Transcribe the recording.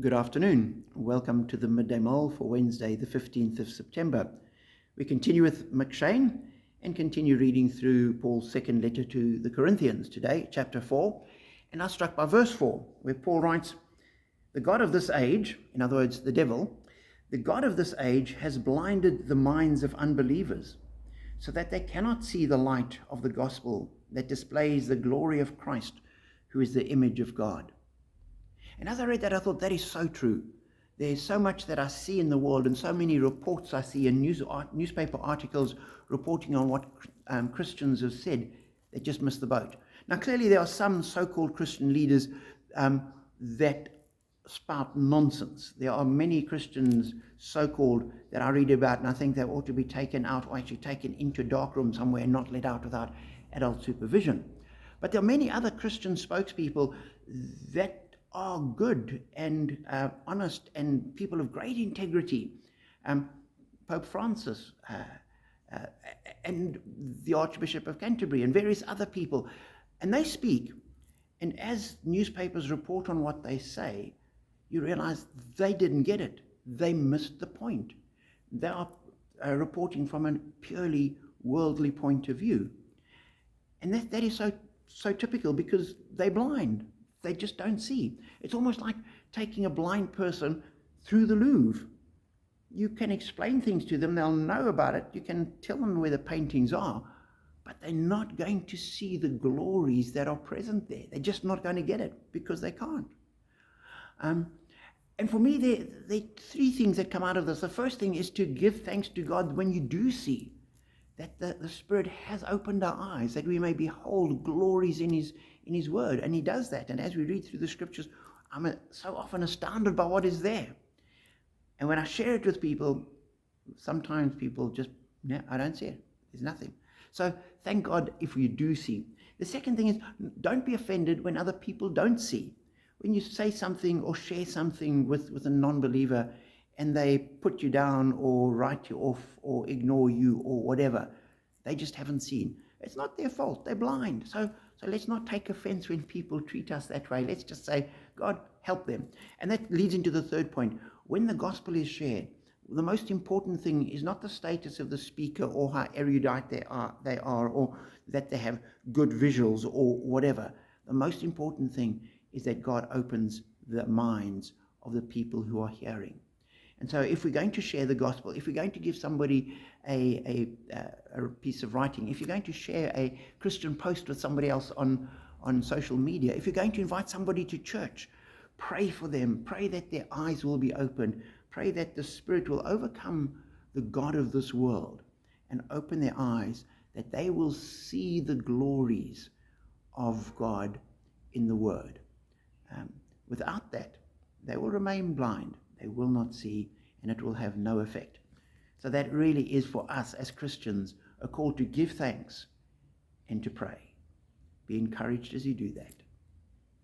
Good afternoon. Welcome to the Midday Mull for Wednesday, the 15th of September. We continue with McShane and continue reading through Paul's second letter to the Corinthians today, chapter 4. And I was struck by verse 4, where Paul writes, "The God of this age," in other words, the devil, "the God of this age has blinded the minds of unbelievers, so that they cannot see the light of the gospel that displays the glory of Christ, who is the image of God." And as I read that, I thought that is so true. There's so much that I see in the world and so many reports I see in newspaper articles reporting on what Christians have said that just missed the boat. Now, clearly there are some so-called Christian leaders that spout nonsense. There are many Christians, so-called, that I read about, and I think they ought to be taken out or actually taken into a dark room somewhere and not let out without adult supervision. But there are many other Christian spokespeople that are good and honest and people of great integrity. Pope Francis and the Archbishop of Canterbury and various other people. And they speak, and as newspapers report on what they say, you realize they didn't get it. They missed the point. They are reporting from a purely worldly point of view. And that is so typical, because they're blind. They just don't see. It's almost like taking a blind person through the Louvre. You can explain things to them, they'll know about it, you can tell them where the paintings are, but they're not going to see the glories that are present there. They're just not going to get it because they can't. And for me, there are three things that come out of this. The first thing is to give thanks to God when you do see that the Spirit has opened our eyes, that we may behold glories in His Word. And He does that. And as we read through the Scriptures, I'm so often astounded by what is there. And when I share it with people, sometimes people just, I don't see it. There's nothing. So thank God if you do see. The second thing is, don't be offended when other people don't see. When you say something or share something with a non-believer, and they put you down or write you off or ignore you or whatever, they just haven't seen. It's not their fault. They're blind. So let's not take offense when people treat us that way. Let's just say, God, help them. And that leads into the third point. When the gospel is shared, the most important thing is not the status of the speaker or how erudite they are, or that they have good visuals or whatever. The most important thing is that God opens the minds of the people who are hearing. And so if we're going to share the gospel, if we're going to give somebody a piece of writing, if you're going to share a Christian post with somebody else on social media, if you're going to invite somebody to church, pray for them. Pray that their eyes will be opened. Pray that the Spirit will overcome the god of this world and open their eyes, that they will see the glories of God in the Word. Without that, they will remain blind. They will not see, and it will have no effect. So that really is, for us as Christians, a call to give thanks and to pray. Be encouraged as you do that.